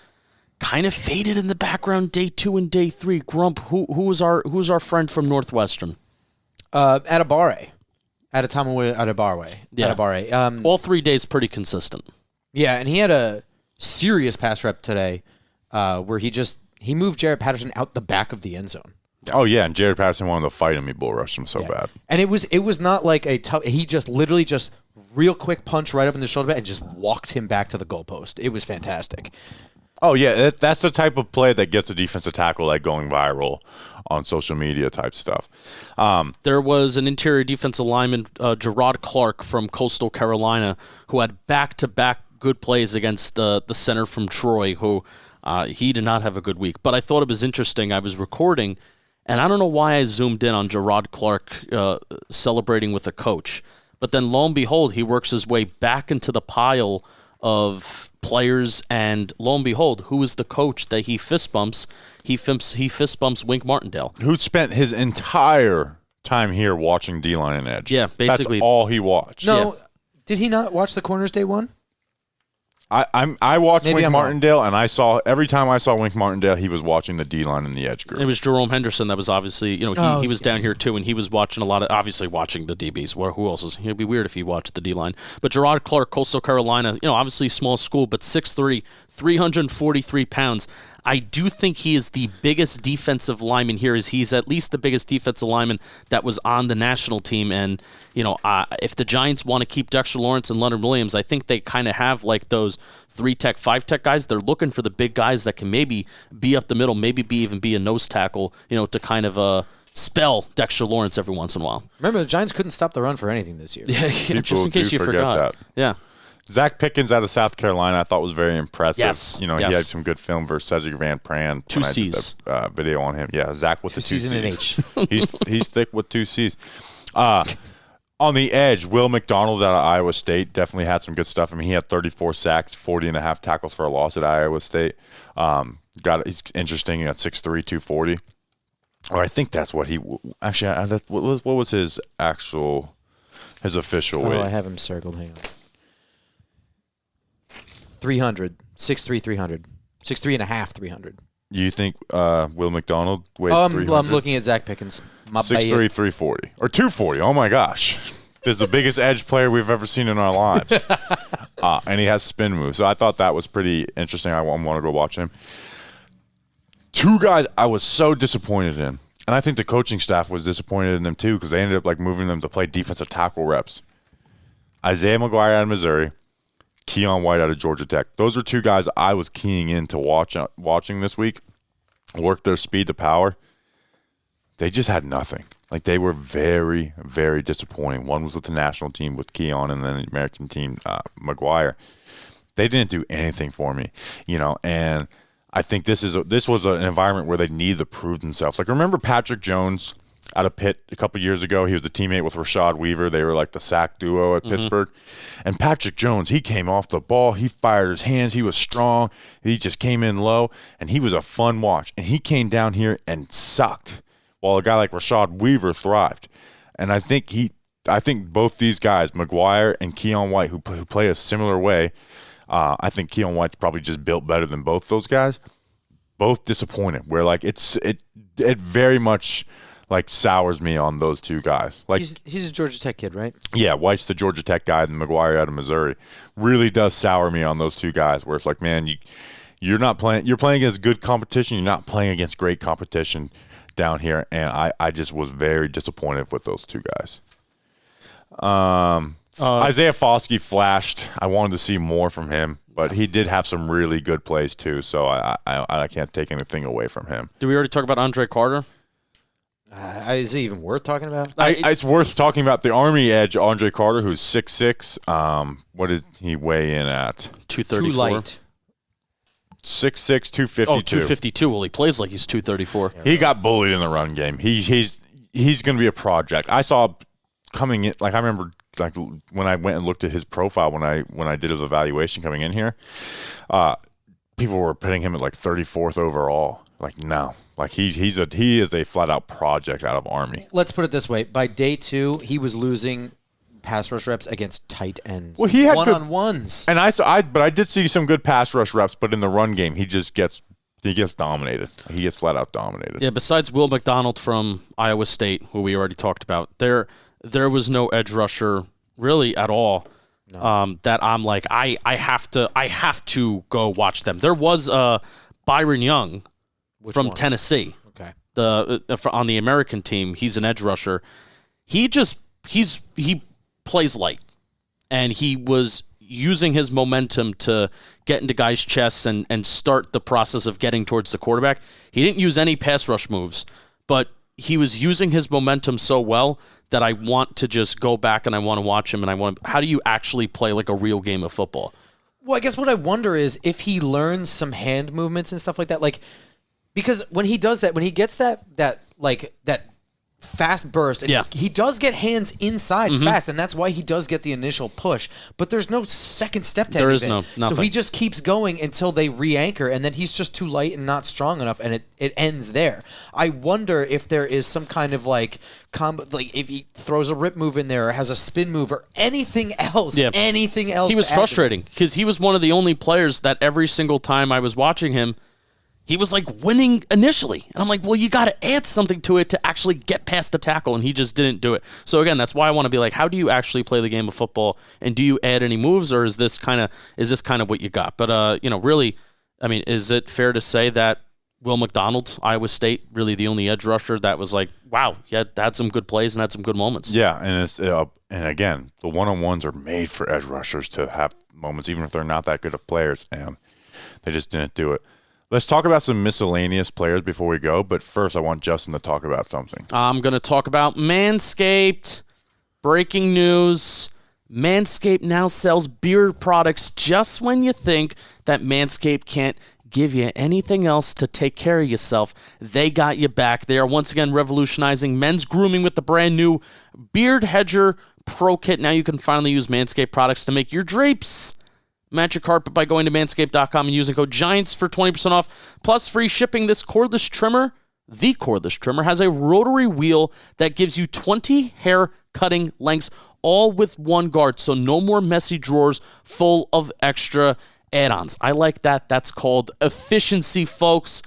kind of faded in the background day 2 and day 3. Grump, who's our friend from Northwestern? Adibare. Adibare. Yeah. Adibare. All 3 days pretty consistent. Yeah, and he had a serious pass rep today where he moved Jared Patterson out the back of the end zone. Oh, yeah, and Jared Patterson wanted to fight him. He bull rushed him so bad. And it was not like a tough – he just literally just real quick punch right up in the shoulder and just walked him back to the goalpost. It was fantastic. Oh, yeah, that's the type of play that gets a defensive tackle like going viral on social media type stuff. There was an interior defensive lineman, Gerard Clark from Coastal Carolina, who had back-to-back good plays against the center from Troy, who he did not have a good week. But I thought it was interesting. I was recording, and I don't know why I zoomed in on Gerard Clark celebrating with a coach. But then lo and behold, he works his way back into the pile of players, and lo and behold, who is the coach that he fist bumps? He fist bumps Wink Martindale, who spent his entire time here watching D-line and edge. Yeah, basically that's all he watched. No, did he not watch the corners day 1? I watched Wink Martindale, and I saw every time I saw Wink Martindale, he was watching the D-line and the edge group. It was Jerome Henderson that was obviously, he was down here too, and he was watching watching the DBs. Who else is? It'd be weird if he watched the D-line. But Gerard Clark, Coastal Carolina, obviously small school, but 6'3", 343 pounds. I do think he is the biggest defensive lineman here. He's at least the biggest defensive lineman that was on the national team. And, if the Giants want to keep Dexter Lawrence and Leonard Williams, I think they kind of have like those 3-tech, 5-tech guys. They're looking for the big guys that can maybe be up the middle, maybe even be a nose tackle, to kind of spell Dexter Lawrence every once in a while. Remember, the Giants couldn't stop the run for anything this year. Yeah, just in case you forgot. That. Yeah. Zach Pickens out of South Carolina, I thought was very impressive. Yes. He had some good film versus Cedric Van Pran. 2 C's. Video on him. Yeah, Zach with 2 the 2 C's and an C's. He's thick with 2 C's. On the edge, Will McDonald out of Iowa State definitely had some good stuff. I mean, he had 34 sacks, 40.5 tackles for a loss at Iowa State. He's interesting at 6'3", 240. Or I think that's what he – actually, what was his official weight? Oh, I have him circled. Hang on. 300. 6'3", 300. 6'3" and a half, 300. You think Will McDonald weighed 300? I'm looking at Zach Pickens. 6'3", 340. Or 240. Oh, my gosh. This is the biggest edge player we've ever seen in our lives. And he has spin moves. So I thought that was pretty interesting. I want to go watch him. 2 guys I was so disappointed in. And I think the coaching staff was disappointed in them, too, because they ended up like moving them to play defensive tackle reps. Isaiah McGuire out of Missouri. Keon White out of Georgia Tech. Those are 2 guys I was keying in to watching this week. Work their speed to power. They just had nothing. Like, they were very, very disappointing. One was with the national team with Keon, and then the American team, McGuire. They didn't do anything for me, and I think this was an environment where they need to prove themselves. Like, remember Patrick Jones out of Pitt a couple years ago? He was a teammate with Rashad Weaver. They were like the sack duo at Pittsburgh. And Patrick Jones, he came off the ball. He fired his hands. He was strong. He just came in low, and he was a fun watch. And he came down here and sucked, while a guy like Rashad Weaver thrived. And I think both these guys, McGuire and Keon White, who play a similar way, I think Keon White's probably just built better than both those guys. Both disappointed. Where like it very much like sours me on those two guys. Like he's a Georgia Tech kid, right? Yeah, White's the Georgia Tech guy, and McGuire out of Missouri. Really does sour me on those two guys. Where it's like, man, you're not playing. You're playing against good competition. You're not playing against great competition down here, and I just was very disappointed with those two guys. Isaiah Foskey flashed. I wanted to see more from him, but he did have some really good plays too. So I can't take anything away from him. Did we already talk about Andre Carter? Is it even worth talking about? It's worth talking about the Army edge, Andre Carter, who's 6'6". What did he weigh in at? 234. Too light. 6'6", 252. Oh, 252. Well, he plays like he's 234. He got bullied in the run game. He's going to be a project. I saw coming in, like I remember, like when I went and looked at his profile when I did his evaluation coming in here, people were putting him at like 34th overall. Like no, like he is a flat out project out of Army. Let's put it this way: by day 2, he was losing pass rush reps against tight ends. Well, he had one-on-ones, and I did see some good pass rush reps, but in the run game, he gets dominated. He gets flat out dominated. Yeah. Besides Will McDonald from Iowa State, who we already talked about, there was no edge rusher really at all. No. That I'm like I have to go watch them. There was Byron Young from Tennessee. Okay. On the American team, he's an edge rusher. He plays light, and he was using his momentum to get into guys' chests and start the process of getting towards the quarterback. He didn't use any pass rush moves, but he was using his momentum so well that I want to just go back and I want to watch him, and how do you actually play like a real game of football? Well, I guess what I wonder is if he learns some hand movements and stuff like that, like. Because when he does that, when he gets that fast burst, and he does get hands inside fast, and that's why he does get the initial push. But there's no second step to There is anything. nothing. So he just keeps going until they re-anchor, and then he's just too light and not strong enough, and it ends there. I wonder if there is some kind of like combo, like if he throws a rip move in there or has a spin move or anything else. Yeah. Anything else. He was frustrating because he was one of the only players that every single time I was watching him, he was like winning initially. And I'm like, well, you got to add something to it to actually get past the tackle. And he just didn't do it. So again, that's why I want to be like, how do you actually play the game of football? And do you add any moves, or is this kind of what you got? But, really, I mean, is it fair to say that Will McDonald, Iowa State, really the only edge rusher that was like, wow, yeah, had some good plays and had some good moments. Yeah. And it's, and again, the one-on-ones are made for edge rushers to have moments, even if they're not that good of players. And they just didn't do it. Let's talk about some miscellaneous players before we go, but first I want Justin to talk about something. I'm going to talk about Manscaped. Breaking news. Manscaped now sells beard products just when you think that Manscaped can't give you anything else to take care of yourself. They got you back. They are once again revolutionizing men's grooming with the brand new Beard Hedger Pro Kit. Now you can finally use Manscaped products to make your drapes match your carpet by going to manscaped.com and using code GIANTS for 20% off, plus free shipping. This cordless trimmer, the cordless trimmer, has a rotary wheel that gives you 20 hair cutting lengths, all with one guard, so no more messy drawers full of extra add-ons. I like that. That's called efficiency, folks.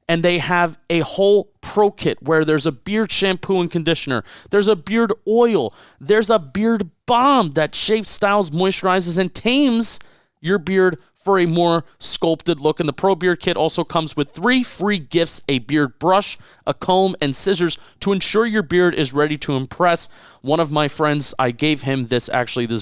And they have a whole pro kit where there's a beard shampoo and conditioner, there's a beard oil, there's a beard balm that shaves, styles, moisturizes, and tames your beard for a more sculpted look. And the Pro Beard Kit also comes with 3 free gifts: a beard brush, a comb, and scissors to ensure your beard is ready to impress. One of my friends, I gave him this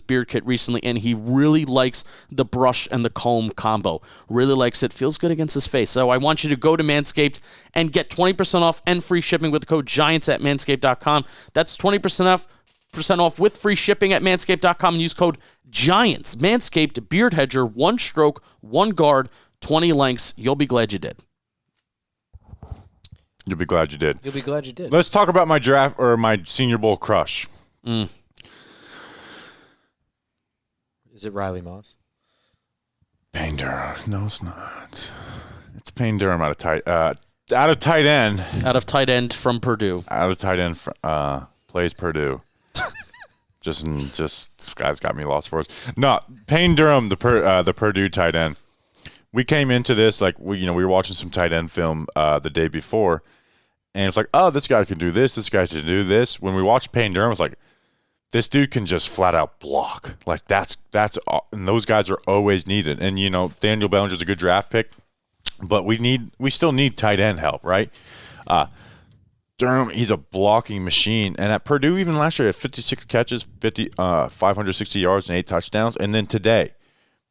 beard kit recently, and he really likes the brush and the comb combo. Really likes it. Feels good against his face. So I want you to go to Manscaped and get 20% off and free shipping with the code GIANTS at manscaped.com. That's 20% off with free shipping at manscaped.com and use code GIANTS. Manscaped Beard Hedger, 1 stroke, 1 guard, 20 lengths. You'll be glad you did. You'll be glad you did. You'll be glad you did. Let's talk about my draft or my Senior Bowl crush. Is it Riley Moss? Payne Durham. No, it's not. It's Payne Durham out of tight end. Out of tight end from Purdue. Out of tight end plays Purdue. Just this guy's got me lost for us. No, Payne Durham, the Purdue tight end. We came into this like we were watching some tight end film the day before, And it's like, oh, this guy can do this. This guy can do this. When we watched Payne Durham, it's like, this dude can just flat out block. Like that's and those guys are always needed. And Daniel Bellinger's a good draft pick, but we still need tight end help, right? Durham, he's a blocking machine. And at Purdue, even last year, he had 56 catches, 560 yards, and 8 touchdowns. And then today,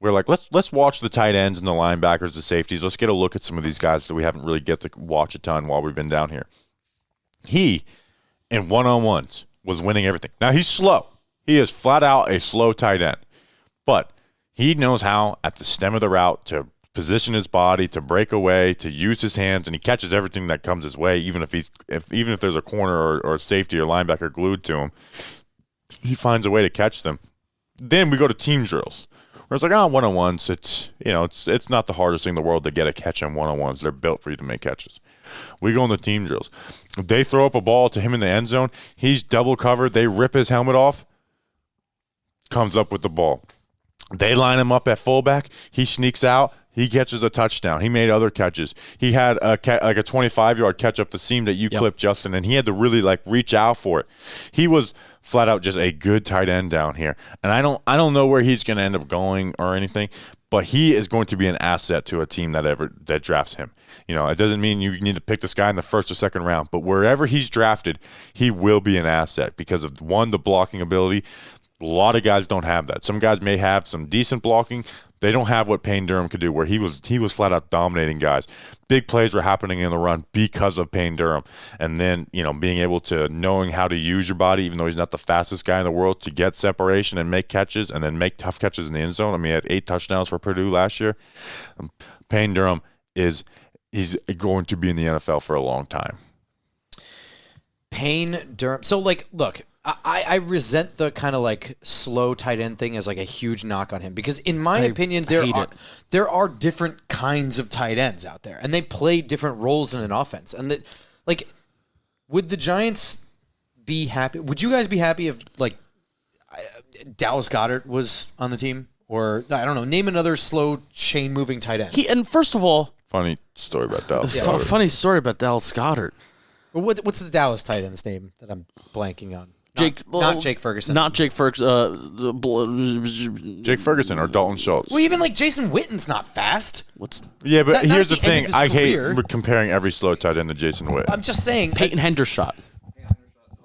we're like, let's watch the tight ends and the linebackers, the safeties. Let's get a look at some of these guys that we haven't really get to watch a ton while we've been down here. He, in one-on-ones, was winning everything. Now, he's slow. He is flat out a slow tight end. But he knows how, at the stem of the route, to position his body, to break away, to use his hands, and he catches everything that comes his way, even if there's a corner or a safety or linebacker glued to him. He finds a way to catch them. Then we go to team drills. Where it's like, one-on-ones, it's not the hardest thing in the world to get a catch on one-on-ones. They're built for you to make catches. We go on the team drills. If they throw up a ball to him in the end zone, he's double covered. They rip his helmet off, comes up with the ball. They line him up at fullback. He sneaks out. He catches a touchdown. He made other catches. He had a 25-yard catch up the seam that you clipped, Justin, and he had to really reach out for it. He was flat out just a good tight end down here. And I don't know where he's going to end up going or anything, but he is going to be an asset to a team that drafts him. It doesn't mean you need to pick this guy in the first or second round, but wherever he's drafted, he will be an asset because of, one, the blocking ability. A lot of guys don't have that. Some guys may have some decent blocking. They don't have what Payne Durham could do, where he was flat out dominating guys. Big plays were happening in the run because of Payne Durham. And then, being able to knowing how to use your body, even though he's not the fastest guy in the world, to get separation and make catches and then make tough catches in the end zone. I mean, he had 8 touchdowns for Purdue last year. Payne Durham he's going to be in the NFL for a long time. Payne Durham. So, look, I resent the kind of slow tight end thing as a huge knock on him because in my opinion there are different kinds of tight ends out there and they play different roles in an offense. And would the Giants be happy? Would you guys be happy if Dallas Goedert was on the team? Or I don't know, name another slow chain moving tight end. And first of all, funny story about Dallas. Funny story about Dallas Goedert. What's the Dallas tight end's name that I'm blanking on? Not Jake Ferguson. Not Jake Ferguson. Jake Ferguson or Dalton Schultz. Well, even Jason Witten's not fast. But here's the thing. I hate comparing every slow tight end to Jason Witten. I'm just saying. Peyton Hendershot.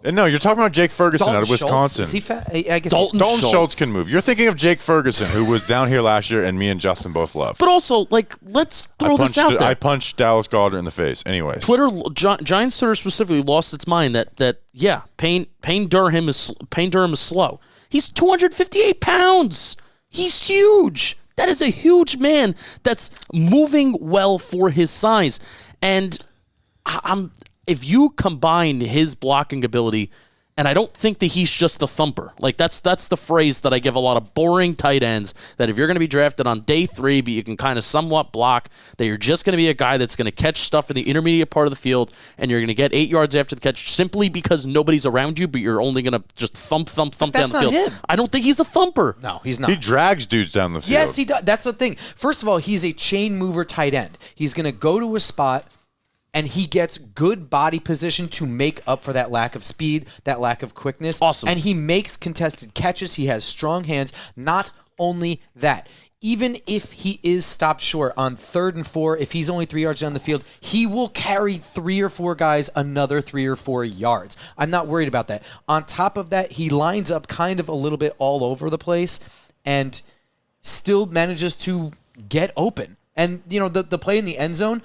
No, you're talking about Jake Ferguson out of Wisconsin. Is he fast? I guess Dalton Schultz can move. You're thinking of Jake Ferguson, who was down here last year, and me and Justin both loved. But also, let's throw this out there. I punched Dallas Goedert in the face. Anyways, Giants Twitter specifically lost its mind that Payne Durham is slow. He's 258 pounds. He's huge. That is a huge man that's moving well for his size, and if you combine his blocking ability, and I don't think that he's just the thumper. That's the phrase that I give a lot of boring tight ends, that if you're going to be drafted on day 3, but you can kind of somewhat block, that you're just going to be a guy that's going to catch stuff in the intermediate part of the field, and you're going to get 8 yards after the catch simply because nobody's around you, but you're only going to just thump down the field. Him. I don't think he's a thumper. No, he's not. He drags dudes down the field. Yes, he does. That's the thing. First of all, he's a chain mover tight end. He's going to go to a spot, and he gets good body position to make up for that lack of speed, that lack of quickness. Awesome. And he makes contested catches. He has strong hands. Not only that, even if he is stopped short on 3rd and 4, if he's only 3 yards down the field, he will carry 3 or 4 guys another 3 or 4 yards. I'm not worried about that. On top of that, he lines up kind of a little bit all over the place and still manages to get open. And, the play in the end zone,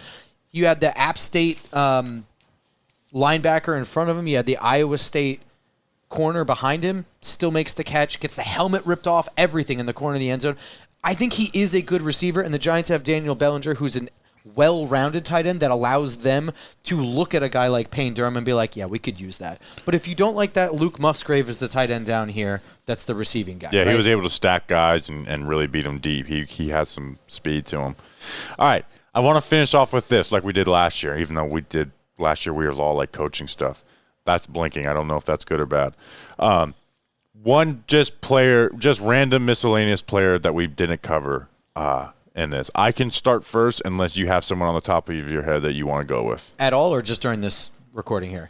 you had the App State linebacker in front of him. You had the Iowa State corner behind him. Still makes the catch, gets the helmet ripped off, everything in the corner of the end zone. I think he is a good receiver, and the Giants have Daniel Bellinger, who's an well-rounded tight end that allows them to look at a guy like Payne Durham and be like, yeah, we could use that. But if you don't like that, Luke Musgrave is the tight end down here. That's the receiving guy. Yeah, right? He was able to stack guys and really beat them deep. He has some speed to him. All right. I want to finish off with this like we did last year, even though last year we were all coaching stuff. That's blinking. I don't know if that's good or bad. One just random miscellaneous player that we didn't cover in this. I can start first unless you have someone on the top of your head that you want to go with. At all or just during this recording here?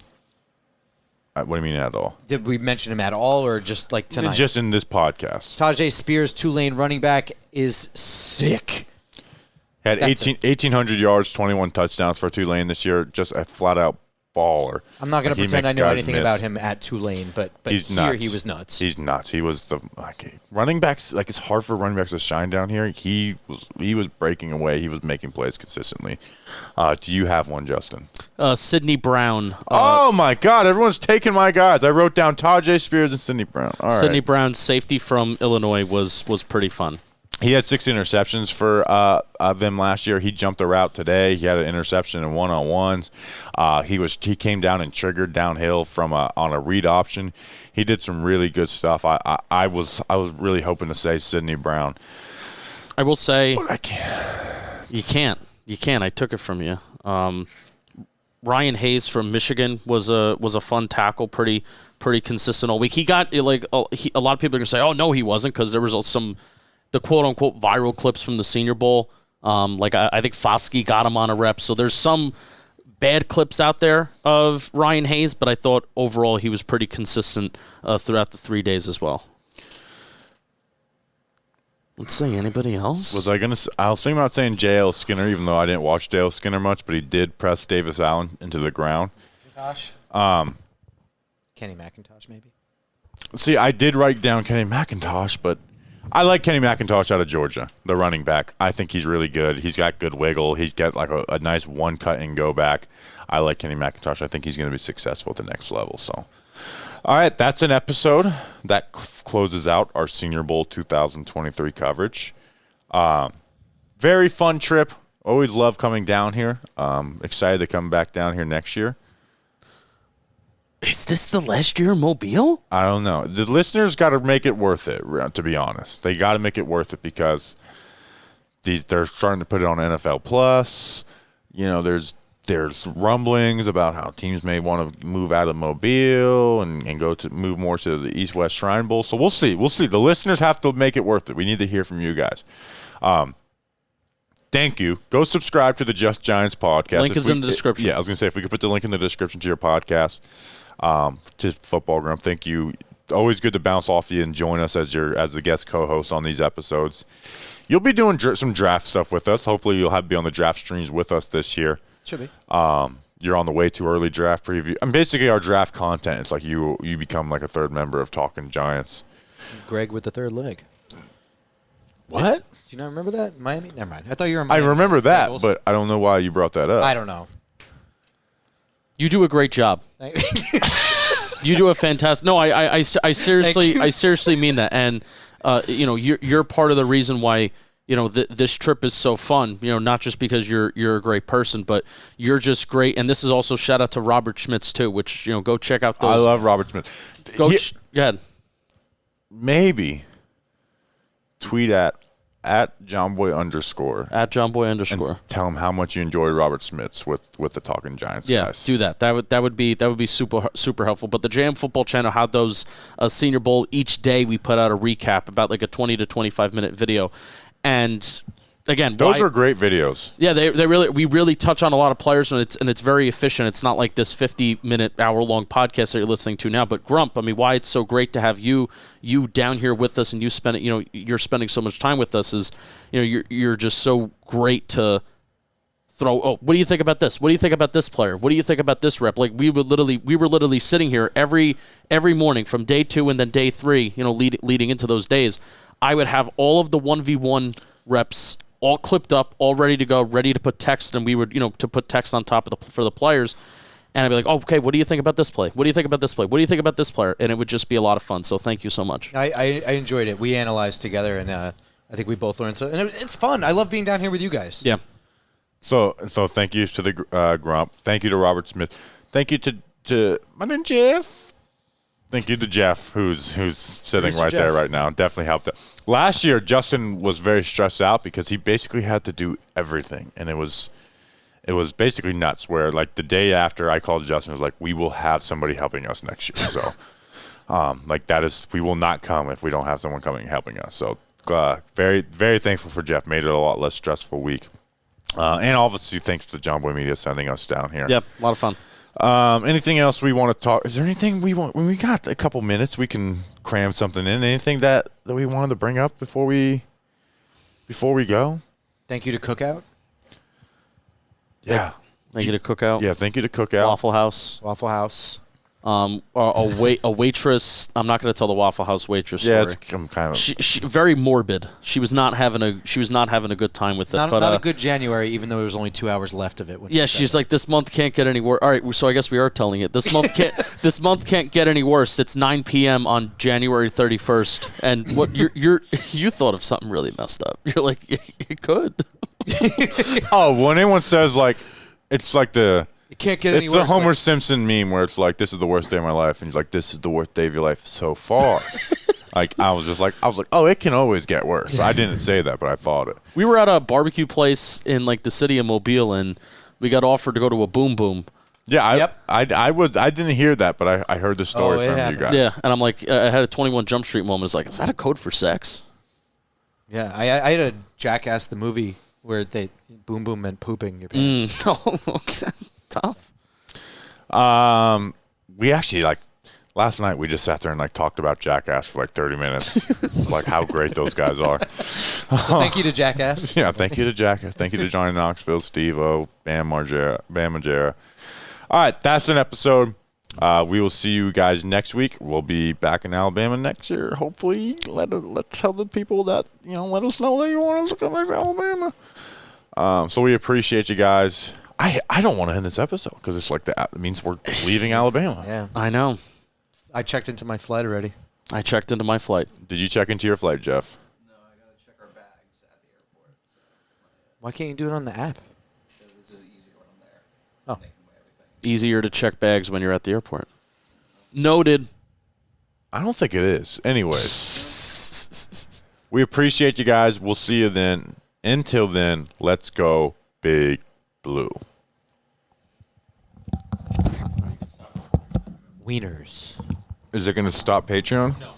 What do you mean at all? Did we mention him at all, or just like tonight? Just in this podcast. Tajay Spears, Tulane running back, is sick. Had 1,800 yards, 21 touchdowns for Tulane this year. Just a flat-out baller. I'm not going to pretend I know anything about him at Tulane, but he's here nuts. he was nuts. He's nuts. He was running backs. Like, it's hard for running backs to shine down here. He was breaking away. He was making plays consistently. Do you have one, Justin? Sidney Brown. Oh my God! Everyone's taking my guys. I wrote down Tajay Spears and Sidney Brown. All right. Sidney Brown, safety from Illinois, was pretty fun. He had 6 interceptions for them last year. He jumped a route today. He had an interception in one-on-ones. He came down and triggered downhill from on a read option. He did some really good stuff. I was really hoping to say Sidney Brown. I will say, but I can't. You can't. I took it from you. Ryan Hayes from Michigan was a fun tackle, pretty consistent all week. He got a lot of people are gonna say, oh no, he wasn't, because there was the quote-unquote viral clips from the Senior Bowl. I think Foskey got him on a rep. So there's some bad clips out there of Ryan Hayes, but I thought overall he was pretty consistent throughout the 3 days as well. Let's see, anybody else? I was thinking about saying J.L. Skinner, even though I didn't watch J.L. Skinner much, but he did press Davis Allen into the ground. McIntosh? Kenny McIntosh, maybe? See, I did write down Kenny McIntosh, but I like Kenny McIntosh out of Georgia, the running back. I think he's really good. He's got good wiggle. He's got like a nice one cut and go back. I like Kenny McIntosh. I think he's going to be successful at the next level. So, all right, that's an episode that closes out our Senior Bowl 2023 coverage. Very fun trip. Always love coming down here. Excited to come back down here next year. Is this the last year in Mobile? I don't know. The listeners got to make it worth it, to be honest. They got to make it worth it because they're starting to put it on NFL Plus. You know, there's rumblings about how teams may want to move out of Mobile and move more to the East-West Shrine Bowl. So we'll see. We'll see. The listeners have to make it worth it. We need to hear from you guys. Thank you. Go subscribe to the Just Giants podcast. Link is in the description. Yeah, I was going to say, if we could put the link in the description to your podcast, to Football Grump. Thank you. Always good to bounce off you and join us as the guest co-host on these episodes. You'll be doing some draft stuff with us. Hopefully you'll be on the draft streams with us this year. Should be. You're on the Way Too Early draft preview. And basically our draft content, it's like you become like a third member of Talking Giants. Greg with the third leg. What? Do you not remember that? Miami? Never mind. I thought you were in Miami. I remember that, but I don't know why you brought that up. I don't know. You do a great job. You do a fantastic. No, I seriously mean that. And you're part of the reason why this trip is so fun. Not just because you're a great person, but you're just great. And this is also shout out to Robert Schmitz too, which go check out those. I love Robert Schmitz. Go ahead. Maybe tweet at JohnBoy_. At JohnBoy_. And tell him how much you enjoy Robert Smiths with the Talking Giants guys. Do that. That would be super helpful. But the JM Football Channel had those Senior Bowl each day. We put out a recap about like a 20 to 25 minute video, and again, those are great videos. Yeah, we really touch on a lot of players, and it's very efficient. It's not like this 50-minute, hour-long podcast that you're listening to now. But Grump, I mean, why it's so great to have you down here with us, and you're spending so much time with us is, you're just so great to throw. Oh, what do you think about this? What do you think about this player? What do you think about this rep? Like we were literally sitting here every morning from day 2 and then day 3. Leading into those days, I would have all of the 1v1 reps all clipped up, all ready to go, ready to put text, and we would, to put text on top of for the players, and I'd be like, oh, okay, what do you think about this play? What do you think about this play? What do you think about this player? And it would just be a lot of fun. So thank you so much. I enjoyed it. We analyzed together, and I think we both learned. And it's fun. I love being down here with you guys. Yeah. So thank you to the Grump. Thank you to Robert Smith. Thank you to my man Jeff. Thank you to Jeff, who's sitting right there right now. Definitely helped it. Last year, Justin was very stressed out because he basically had to do everything, and it was basically nuts. Where like the day after, I called Justin, I was like, "We will have somebody helping us next year." So, we will not come if we don't have someone coming and helping us. So, very very thankful for Jeff. Made it a lot less stressful week, and obviously thanks to John Boy Media sending us down here. Yep, a lot of fun. Anything else we want to talk? Is there anything we want? When we got a couple minutes, we can cram something in. Anything that we wanted to bring up before we go? Thank you to Cookout. Yeah. Thank you to Cookout. Yeah. Thank you to Cookout. Waffle House. Waffle House. A waitress. I'm not going to tell the Waffle House waitress story. Yeah, I'm kind of. She very morbid. She was not having a good time with it. Not but a good January, even though there was only 2 hours left of it. When yeah, she's like, this month can't get any worse. All right, so I guess we are telling it. This month can't get any worse. It's 9 p.m. on January 31st, and what you thought of something really messed up. You're like, it could. Oh, when anyone says like, it's like the. It can't get any worse. It's the Homer Simpson meme where it's like, this is the worst day of my life. And he's like, this is the worst day of your life so far. I was like, oh, it can always get worse. I didn't say that, but I thought it. We were at a barbecue place in like the city of Mobile, and we got offered to go to a Boom Boom. Yeah, I didn't hear that, but I heard the story from you guys. Yeah, and I'm like, I had a 21 Jump Street moment. It's like, is that a code for sex? Yeah, I had a Jackass the movie where they Boom Boom meant pooping your pants. Okay. Tough. We actually last night we just sat there and talked about Jackass for 30 minutes, like how great those guys are. So thank you to Jackass. Yeah, thank you to Jackass. Thank you to Johnny Knoxville, Steve-O, Bam Margera. All right, that's an episode. We will see you guys next week. We'll be back in Alabama next year. Hopefully, let's tell the people that let us know that you want us to come back to Alabama. So we appreciate you guys. I don't want to end this episode because it's like it means we're leaving Alabama. Yeah, I know. I checked into my flight already. I checked into my flight. Did you check into your flight, Jeff? No, I got to check our bags at the airport. So Why can't you do it on the app? this is easier when I'm there. Oh. Taking away everything. Easier to check bags when you're at the airport. Noted. I don't think it is. Anyways, we appreciate you guys. We'll see you then. Until then, let's go Big Blue. Wieners. Is it going to stop Patreon? No.